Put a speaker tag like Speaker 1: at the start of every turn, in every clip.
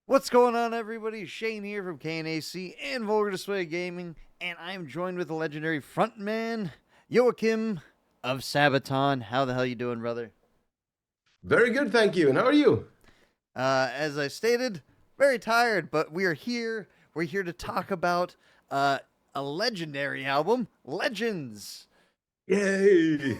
Speaker 1: What's going on, everybody? Shane here from KNAC and Vulgar Display Gaming, and I'm joined with the legendary frontman, Joakim of SABATON. How the hell you doing, brother?
Speaker 2: Very good, thank you. And how are you?
Speaker 1: As I stated, very tired, but we are here. We're here to talk about a legendary album, Legends.
Speaker 2: Yay!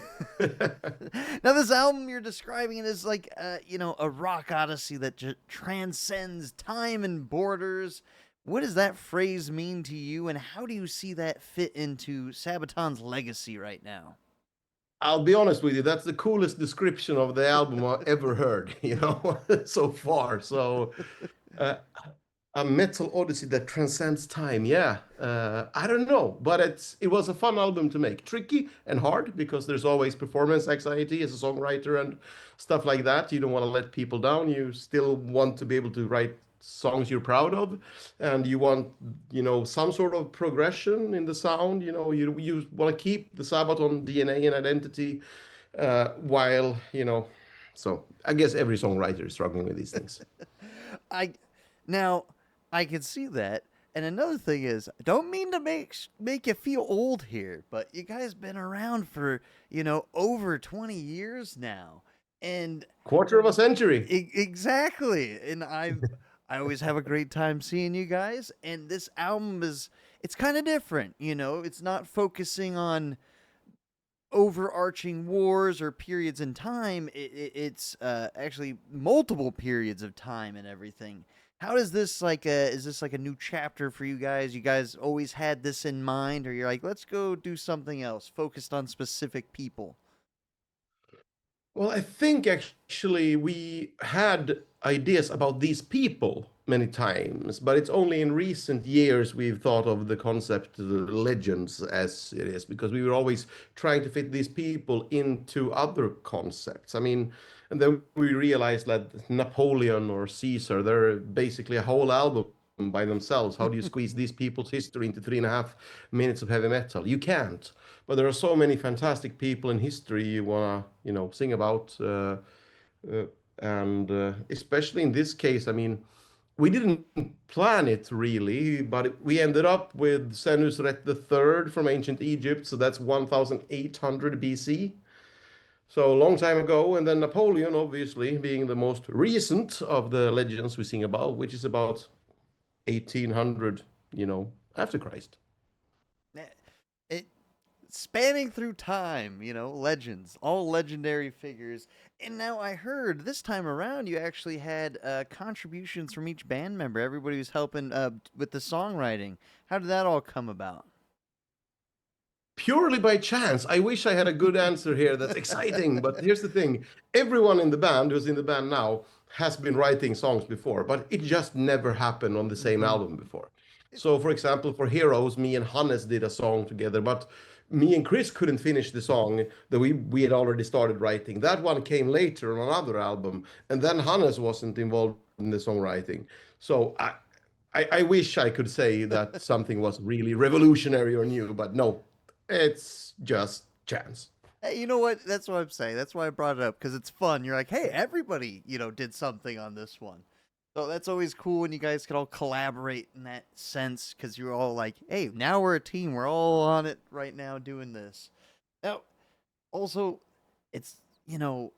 Speaker 1: Now, this album you're describing it as like, a rock odyssey that transcends time and borders. What does that phrase mean to you, and how do you see that fit into Sabaton's legacy right now?
Speaker 2: I'll be honest with you, that's the coolest description of the album I've ever heard, so far. Uh, a metal odyssey that transcends time. Yeah, I don't know, but it was a fun album to make. Tricky and hard because there's always performance anxiety as a songwriter and stuff like that. You don't want to let people down. You still want to be able to write songs you're proud of, and you want, some sort of progression in the sound. You want to keep the Sabaton DNA and identity, while. So I guess every songwriter is struggling with these things.
Speaker 1: I now I can see that. And another thing is, I don't mean to make you feel old here, but you guys been around for, over 20 years now. And
Speaker 2: Quarter of a century.
Speaker 1: exactly. And I always have a great time seeing you guys, and this album it's kind of different, It's not focusing on overarching wars or periods in time. It's actually multiple periods of time and everything. How does this is this like a new chapter for you guys? You guys always had this in mind, or you're like, let's go do something else focused on specific people?
Speaker 2: Well, I think actually we had ideas about these people many times, but it's only in recent years we've thought of the concept the legends as it is, because we were always trying to fit these people into other concepts. I mean, and then we realized that Napoleon or Caesar, they're basically a whole album by themselves. How do you squeeze these people's history into 3.5 minutes of heavy metal? You can't. But there are so many fantastic people in history you wanna, sing about, uh, and especially in this case, I mean, we didn't plan it really, but we ended up with Senusret the Third from ancient Egypt, so that's 1,800 BC. So a long time ago, and then Napoleon, obviously, being the most recent of the legends we sing about, which is about 1800, after Christ.
Speaker 1: It spanning through time, legends, all legendary figures. And now I heard this time around you actually had contributions from each band member. Everybody was helping with the songwriting. How did that all come about?
Speaker 2: Purely by chance. I wish I had a good answer here. That's exciting. But here's the thing, everyone in the band who's in the band now has been writing songs before, but it just never happened on the same
Speaker 1: Mm-hmm.
Speaker 2: album before. So, for example, for Heroes, me and Hannes did a song together, but me and Chris couldn't finish the song that we had already started writing. That one came later on another album, and then Hannes wasn't involved in the songwriting. So I wish I could say that something was really revolutionary or new, but no, it's just chance.
Speaker 1: Hey, you know what? That's what I'm saying. That's why I brought it up, because it's fun. You're like, hey, everybody, did something on this one. So that's always cool when you guys can all collaborate in that sense, because you're all like, hey, now we're a team. We're all on it right now doing this. Now, also, it's, the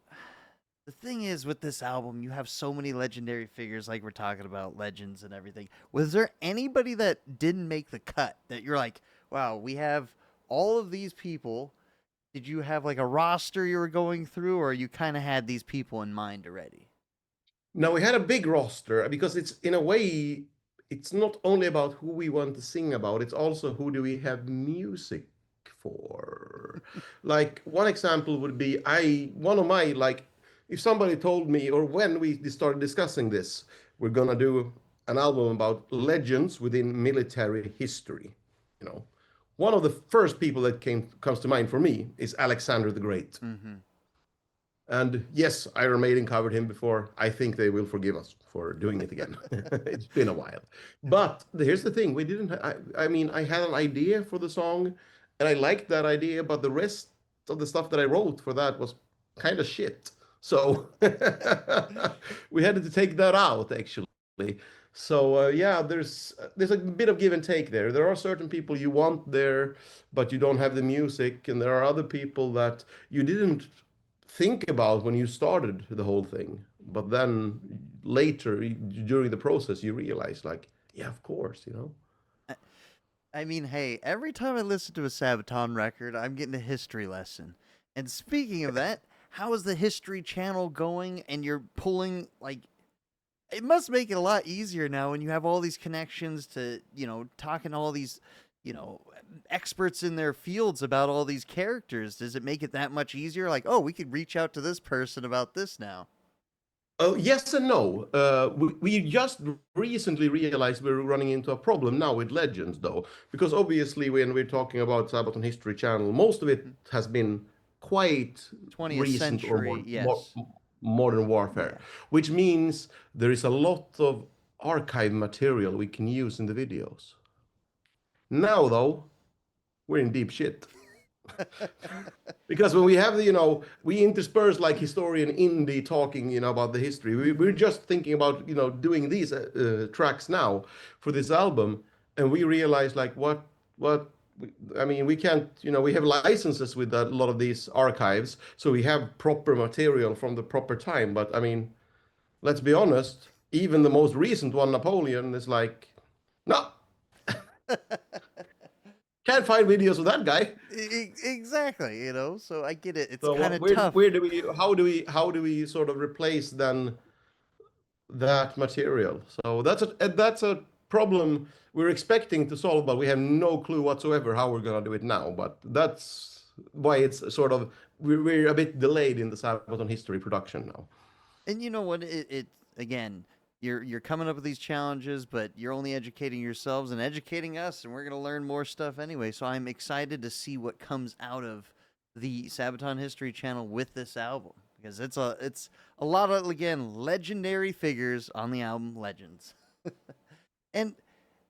Speaker 1: thing is with this album, you have so many legendary figures, like we're talking about legends and everything. Was there anybody that didn't make the cut that you're like, wow, we have all of these people? Did you have like a roster you were going through, or you kind of had these people in mind already?
Speaker 2: Now we had a big roster because it's in a way, it's not only about who we want to sing about, it's also who do we have music for. Like one example would be one of my like if somebody told me or when we started discussing this, we're gonna do an album about legends within military history, you know. One of the first people that comes to mind for me is Alexander the Great.
Speaker 1: Mm-hmm.
Speaker 2: And yes, Iron Maiden covered him before. I think they will forgive us for doing it again. It's been a while. But here's the thing: we didn't. I mean, I had an idea for the song, and I liked that idea, but the rest of the stuff that I wrote for that was kind of shit. So we had to take that out actually. So yeah, there's a bit of give and take there. There are certain people you want there, but you don't have the music, and there are other people that you didn't think about when you started the whole thing. But then later, during the process, you realize, like, yeah, of course, you know.
Speaker 1: I, I mean, hey, every time I listen to a Sabaton record, I'm getting a history lesson. And speaking of that, how is the History Channel going? And you're pulling like it must make it a lot easier now when you have all these connections to, talking to all these, you know, experts in their fields about all these characters. Does it make it that much easier? Like, oh, we could reach out to this person about this now.
Speaker 2: Oh, yes and no. We just recently realized we're running into a problem now with Legends, though, because obviously when we're talking about Sabaton History Channel, most of it has been quite
Speaker 1: 20th
Speaker 2: recent or
Speaker 1: century, yes.
Speaker 2: modern warfare,
Speaker 1: Yeah.
Speaker 2: which means there is a lot of archive material we can use in the videos. Now, though, we're in deep shit. Because when we have we intersperse like historian indie talking about the history. We're just thinking about doing these tracks now for this album, and we realize like what I mean, we can't, we have licenses with a lot of these archives, so we have proper material from the proper time. But I mean, let's be honest, even the most recent one, Napoleon, is like, no, can't find videos of that guy.
Speaker 1: Exactly, so I get it. It's
Speaker 2: So
Speaker 1: kind
Speaker 2: what,
Speaker 1: of tough.
Speaker 2: where do we, how do we sort of replace then that material? So that's a problem we're expecting to solve, but we have no clue whatsoever how we're gonna do it now. But that's why it's sort of we're a bit delayed in the Sabaton history production now.
Speaker 1: And you know what? It again, you're coming up with these challenges, but you're only educating yourselves and educating us, and we're gonna learn more stuff anyway. So I'm excited to see what comes out of the Sabaton History Channel with this album because it's a lot of again legendary figures on the album Legends, and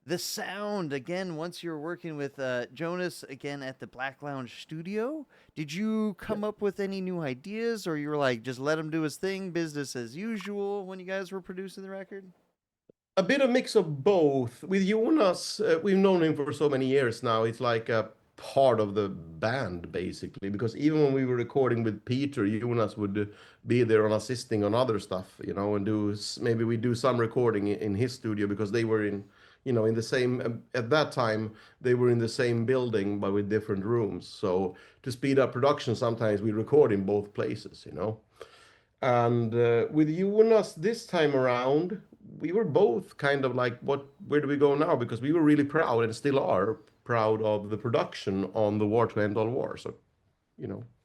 Speaker 1: the sound again. Once you're working with Jonas again at the Black Lounge Studio, did you come up with any new ideas, or you were like just let him do his thing, business as usual when you guys were producing the record?
Speaker 2: A bit of mix of both. With Jonas, we've known him for so many years now. It's like a part of the band, basically. Because even when we were recording with Peter, Jonas would be there on assisting on other stuff, and maybe we do some recording in his studio because they were in the same, at that time, they were in the same building, but with different rooms. So to speed up production, sometimes we record in both places. And with Jonas this time around, we were both kind of like, where do we go now? Because we were really proud and still are proud of the production on the War to End All War, so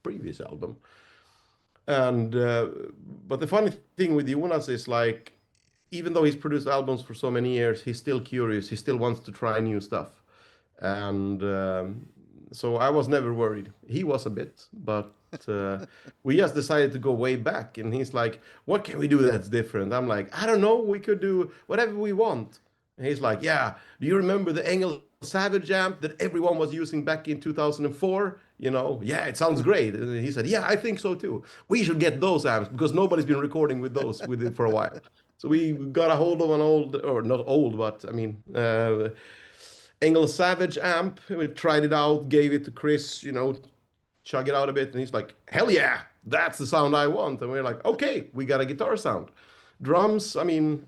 Speaker 2: previous album. And but the funny thing with Jonas is like, even though he's produced albums for so many years, he's still curious. He still wants to try new stuff, and so I was never worried. He was a bit, but we just decided to go way back. And he's like, "What can we do that's different?" I'm like, "I don't know. We could do whatever we want." And he's like, "Yeah. Do you remember the Engel Savage amp that everyone was using back in 2004? Yeah, it sounds great." And he said, "Yeah, I think so too. We should get those amps because nobody's been recording with it for a while." So we got a hold of an old, or not old, but I mean, Engel Savage amp. We tried it out, gave it to Chris, chug it out a bit, and he's like, "Hell yeah, that's the sound I want." And we're like, "Okay, we got a guitar sound." Drums, I mean,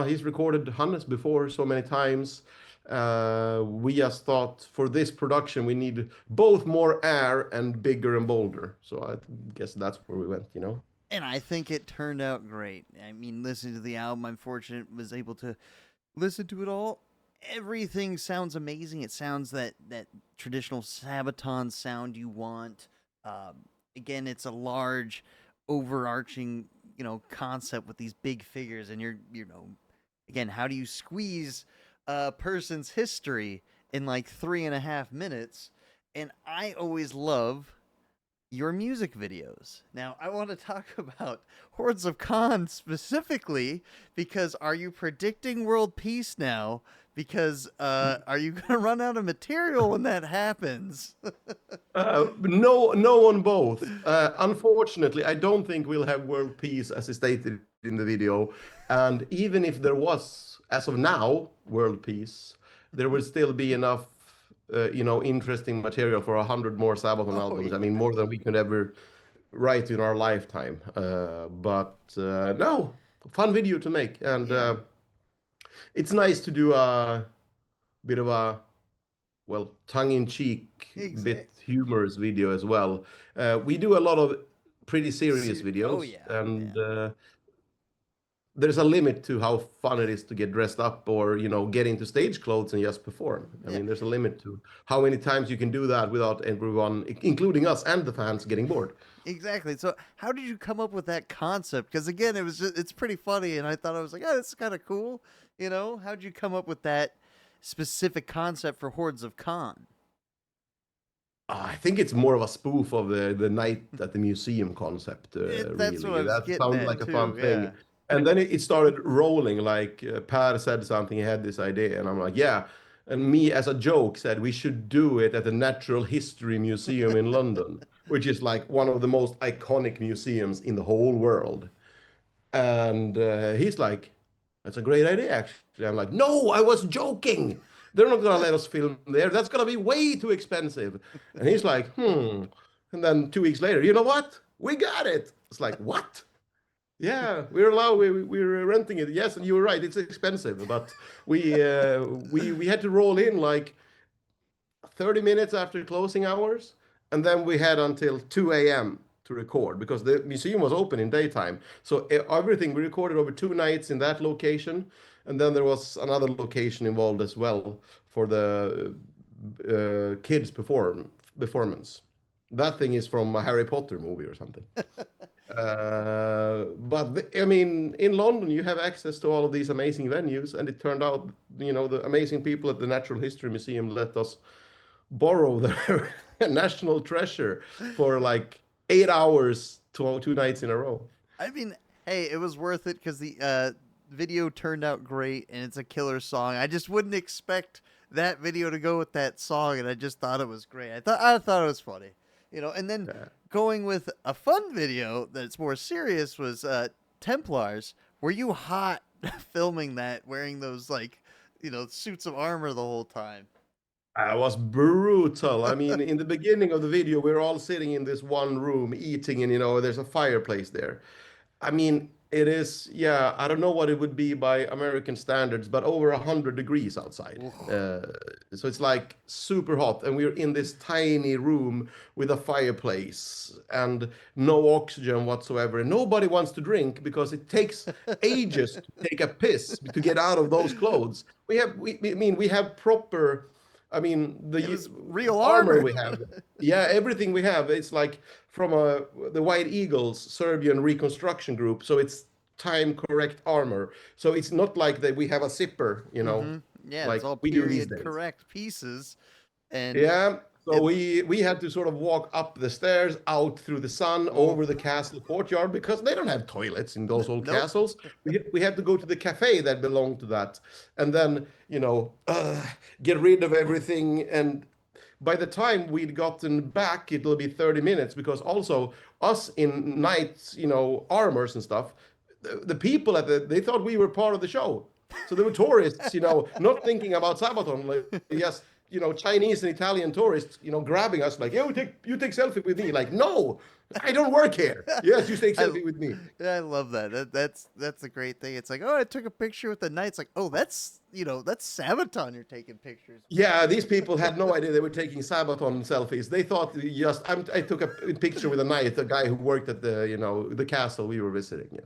Speaker 2: he's recorded Hannes before so many times. We just thought for this production we need both more air and bigger and bolder. So I guess that's where we went.
Speaker 1: And I think it turned out great. I mean, listening to the album, I'm fortunate was able to listen to it all. Everything sounds amazing. It sounds that traditional Sabaton sound you want. Again, it's a large, overarching concept with these big figures, and again, how do you squeeze a person's history in like 3.5 minutes? And I always love your music videos. Now, I want to talk about Hordes of Khan specifically because are you predicting world peace now? because are you gonna run out of material when that happens?
Speaker 2: No, no on both. Unfortunately, I don't think we'll have world peace as is stated in the video. And even if there was, as of now, world peace, there will still be enough, interesting material for 100 more Sabaton
Speaker 1: Oh
Speaker 2: albums. I
Speaker 1: yeah,
Speaker 2: mean, more than we could ever write in our lifetime. But no, fun video to make, and
Speaker 1: yeah,
Speaker 2: it's nice to do a bit of a well, tongue-in-cheek, bit
Speaker 1: exactly.
Speaker 2: humorous video as well. We do a lot of pretty serious
Speaker 1: Oh
Speaker 2: videos,
Speaker 1: yeah,
Speaker 2: and
Speaker 1: yeah,
Speaker 2: there's a limit to how fun it is to get dressed up or, get into stage clothes and just perform. I
Speaker 1: yeah.
Speaker 2: mean, there's a limit to how many times you can do that without everyone, including us and the fans, getting bored.
Speaker 1: Exactly. So, how did you come up with that concept? Because again, it's pretty funny, and I thought I was like, oh, this is kind of cool. How'd you come up with that specific concept for Hordes of Khan?
Speaker 2: I think it's more of a spoof of the night at the museum concept,
Speaker 1: That's what I
Speaker 2: really.
Speaker 1: was
Speaker 2: That
Speaker 1: getting
Speaker 2: sounds
Speaker 1: at
Speaker 2: like a fun
Speaker 1: too.
Speaker 2: thing.
Speaker 1: Yeah.
Speaker 2: And then it started rolling. Like Per said something, he had this idea, and I'm like, yeah. And me, as a joke, said we should do it at the Natural History Museum in London, which is like one of the most iconic museums in the whole world. And he's like, that's a great idea, actually. I'm like, no, I was joking. They're not going to let us film there. That's going to be way too expensive. And he's like, hmm. And then 2 weeks later, you know what? We got it. It's like, what? Yeah, we're allowed. We're renting it. Yes, and you were right. It's expensive, but we had to roll in like 30 minutes after closing hours, and then we had until 2 a.m. to record because the museum was open in daytime. So everything we recorded over 2 nights in that location, and then there was another location involved as well for the kids performance. That thing is from a Harry Potter movie or something. I mean, in London, you have access to all of these amazing venues, and it turned out, the amazing people at the Natural History Museum let us borrow their national treasure for like 8 hours, 2 nights in a row.
Speaker 1: I mean, hey, it was worth it because the video turned out great, and it's a killer song. I just wouldn't expect that video to go with that song, and I just thought it was great. I thought it was funny. And then
Speaker 2: Yeah.
Speaker 1: going with a fun video that's more serious was Templars. Were you hot filming that, wearing those like suits of armor the whole time?
Speaker 2: I was brutal. I mean, in the beginning of the video, we are all sitting in this one room eating, and there's a fireplace there. I mean, it is, yeah, I don't know what it would be by American standards, but over 100 degrees outside. So it's like super hot, and we're in this tiny room with a fireplace and no oxygen whatsoever. And nobody wants to drink because it takes ages to take a piss to get out of those clothes. I mean, we have proper. I mean,
Speaker 1: It was real
Speaker 2: armor
Speaker 1: armor.
Speaker 2: we have, yeah, everything we have, it's like from the White Eagles Serbian reconstruction group. So it's time correct armor. So it's not like that we have a zipper,
Speaker 1: Mm-hmm. Yeah, it's
Speaker 2: like
Speaker 1: all
Speaker 2: we do these
Speaker 1: period
Speaker 2: days.
Speaker 1: correct pieces, and
Speaker 2: Yeah. So
Speaker 1: it.
Speaker 2: we had to sort of walk up the stairs, out through the sun,
Speaker 1: Oh,
Speaker 2: over the castle courtyard because they don't have toilets in those old
Speaker 1: nope.
Speaker 2: castles. We had to go to the cafe that belonged to that, and then get rid of everything. And by the time we'd gotten back, it'll be 30 minutes because also us in knights, armors and stuff. The people they thought we were part of the show. So there were tourists, not thinking about Sabaton, like yes, Chinese and Italian tourists, grabbing us like, "Yo, you take selfie with me." Like, no, I don't work here. Yes, you take
Speaker 1: I
Speaker 2: selfie with me.
Speaker 1: I love that. That's a great thing. It's like, oh, I took a picture with the knights. Like, oh, that's Sabaton. You're taking pictures.
Speaker 2: Yeah, these people had no idea they were taking Sabaton selfies. They thought I took a picture with a knight, a guy who worked at the castle we were visiting.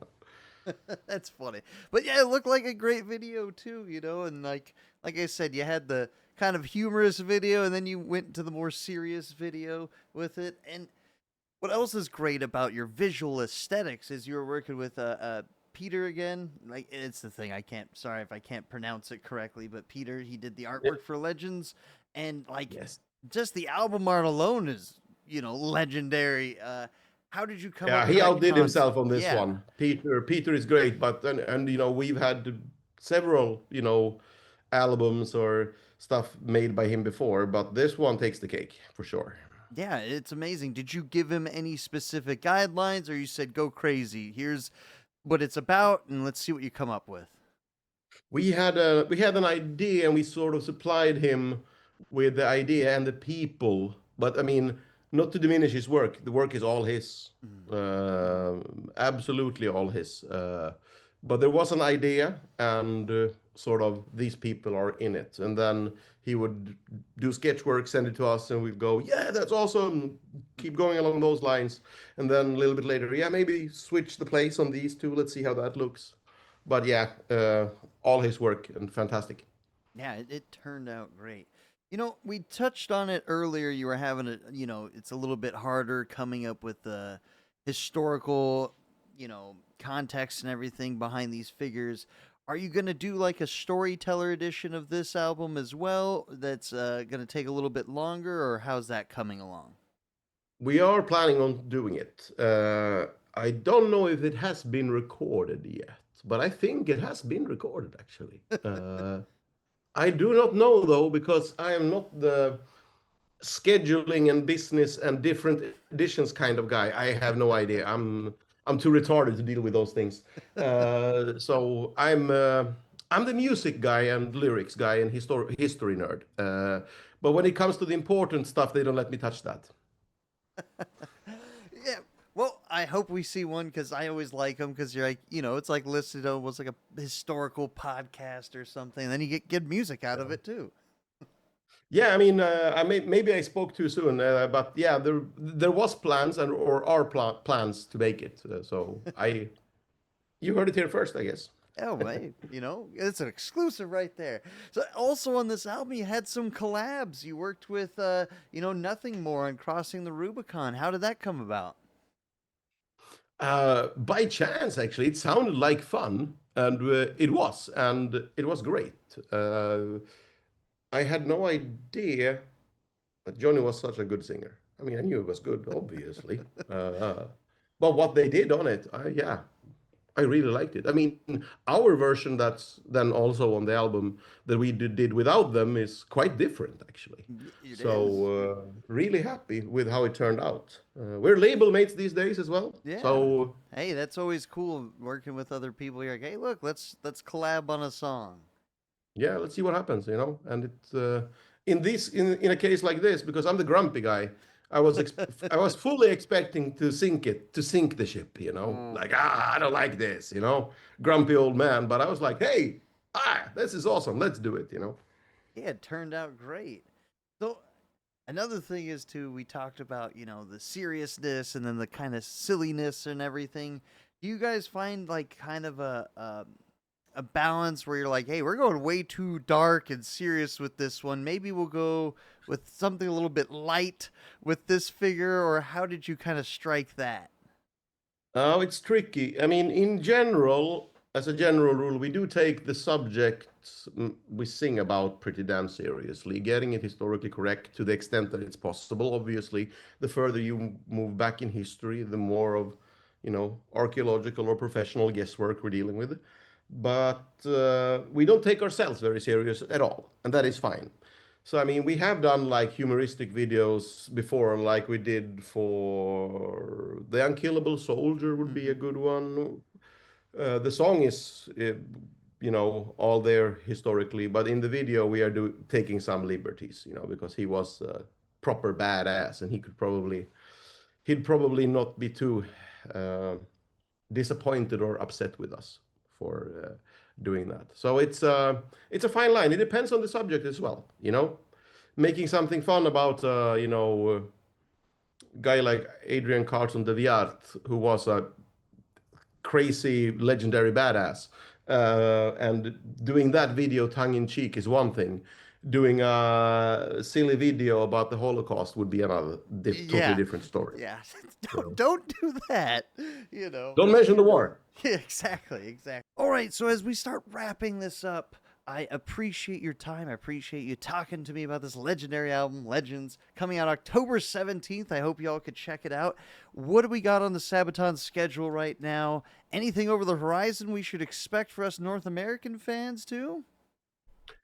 Speaker 1: That's funny. But yeah, it looked like a great video too. And like I said, you had the kind of humorous video, and then you went into the more serious video with it. And what else is great about your visual aesthetics is you were working with Peter again. Like, it's the thing, I can't. Sorry if I can't pronounce it correctly, but Peter, he did the
Speaker 2: Yeah.
Speaker 1: artwork for Legends, and like
Speaker 2: Yes.
Speaker 1: just the album art alone is legendary. How did you come
Speaker 2: Yeah,
Speaker 1: up with
Speaker 2: he
Speaker 1: that
Speaker 2: outdid
Speaker 1: concept?
Speaker 2: himself on this
Speaker 1: Yeah.
Speaker 2: one. Peter is great, but and we've had several, albums or stuff made by him before, but this one takes the cake for sure.
Speaker 1: Yeah, it's amazing. Did you give him any specific guidelines, or you said go crazy? Here's what it's about, and let's see what you come up with.
Speaker 2: We had an idea and we sort of supplied him with the idea and the people. But I mean, not to diminish his work. The work is all his,
Speaker 1: Mm.
Speaker 2: absolutely all his. But there was an idea, and sort of these people are in it. And then he would do sketch work, send it to us, and we'd go, "Yeah, that's awesome." Keep going along those lines. And then a little bit later, yeah, maybe switch the place on these two. Let's see how that looks. But yeah, all his work and fantastic.
Speaker 1: Yeah, it turned out great. We touched on it earlier. You were having it's a little bit harder coming up with the historical, context and everything behind these figures. Are you going to do like a storyteller edition of this album as well? That's going to take a little bit longer, or how's that coming along?
Speaker 2: We are planning on doing it. I don't know if it has been recorded yet, but I think it has been recorded actually. I do not know though, because I am not the scheduling and business and different editions kind of guy. I have no idea. I'm too retarded to deal with those things. So I'm the music guy and lyrics guy and history nerd. But when it comes to the important stuff, they don't let me touch that.
Speaker 1: Yeah. Well, I hope we see one because I always like them because you're like, it's like listed almost like a historical podcast or something. And then you get good music out of it too.
Speaker 2: Yeah, I mean, maybe I spoke too soon, but yeah, there was plans and or are plans to make it. So you heard it here first, I guess.
Speaker 1: Oh, hey, it's an exclusive right there. So, also on this album, you had some collabs. You worked with, Nothing More on Crossing the Rubicon. How did that come about?
Speaker 2: By chance, actually, it sounded like fun, and it was great. I had no idea that Johnny was such a good singer. I mean, I knew it was good, obviously, uh, but what they did on it, yeah, I really liked it. I mean, our version that's then also on the album that we did without them is quite different, actually.
Speaker 1: It
Speaker 2: So,
Speaker 1: is.
Speaker 2: really happy with how it turned out. We're label mates these days as well.
Speaker 1: Yeah.
Speaker 2: So,
Speaker 1: Hey, that's always cool working with other people. You're like, hey, look, let's collab on a song.
Speaker 2: yeah, let's see what happens, And it's in a case like this, because I'm the grumpy guy, I was fully expecting to sink the ship,
Speaker 1: Mm.
Speaker 2: like I don't like this, grumpy old man. But I was like, hey, this is awesome, let's do it.
Speaker 1: Yeah, it turned out great. So another thing is too, we talked about the seriousness and then the kind of silliness and everything. Do you guys find like kind of a balance where you're like, hey, we're going way too dark and serious with this one. Maybe we'll go with something a little bit light with this figure, or how did you kind of strike that?
Speaker 2: Oh, it's tricky. I mean, in general, as a general rule, we do take the subjects we sing about pretty damn seriously, getting it historically correct to the extent that it's possible. Obviously, the further you move back in history, the more of, archaeological or professional guesswork we're dealing with. But we don't take ourselves very serious at all, and that is fine. So I mean, we have done like humoristic videos before, like we did for The Unkillable Soldier would be a
Speaker 1: Mm-hmm.
Speaker 2: good one. The song is, all there historically, but in the video we are taking some liberties, because he was a proper badass, and he'd probably not be too uh, disappointed or upset with us for doing that. So it's a fine line. It depends on the subject as well, making something fun about guy like Adrian Carlson de Viart, who was a crazy legendary badass, and doing that video tongue in cheek is one thing. Doing a silly video about the Holocaust would be another totally
Speaker 1: Yeah,
Speaker 2: different story.
Speaker 1: yeah. don't
Speaker 2: So,
Speaker 1: don't do that. You know.
Speaker 2: don't mention the war.
Speaker 1: Yeah, exactly, exactly. All right, so as we start wrapping this up, I appreciate your time. I appreciate you talking to me about this legendary album, Legends, coming out October 17th. I hope y'all could check it out. What do we got on the Sabaton schedule right now? Anything over the horizon we should expect for us North American fans, too?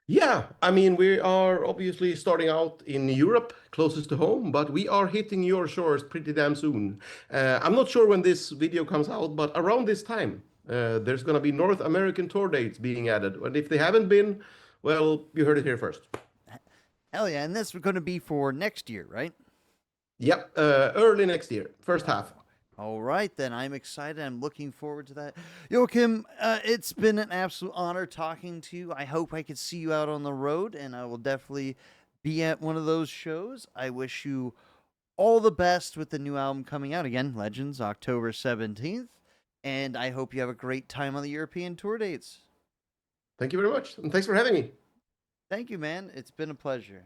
Speaker 2: Yeah, I mean, we are obviously starting out in Europe, closest to home, but we are hitting your shores pretty damn soon. I'm not sure when this video comes out, but around this time, there's going to be North American tour dates being added. And if they haven't been, well, you heard it here first.
Speaker 1: Hell yeah, and this is going to be for next year, right?
Speaker 2: Yep, early next year, first half.
Speaker 1: All right, then. I'm excited. I'm looking forward to that. Joakim, it's been an absolute honor talking to you. I hope I could see you out on the road, and I will definitely be at one of those shows. I wish you all the best with the new album coming out. Again, Legends, October 17th. And I hope you have a great time on the European tour dates.
Speaker 2: Thank you very much, and thanks for having me.
Speaker 1: Thank you, man. It's been a pleasure.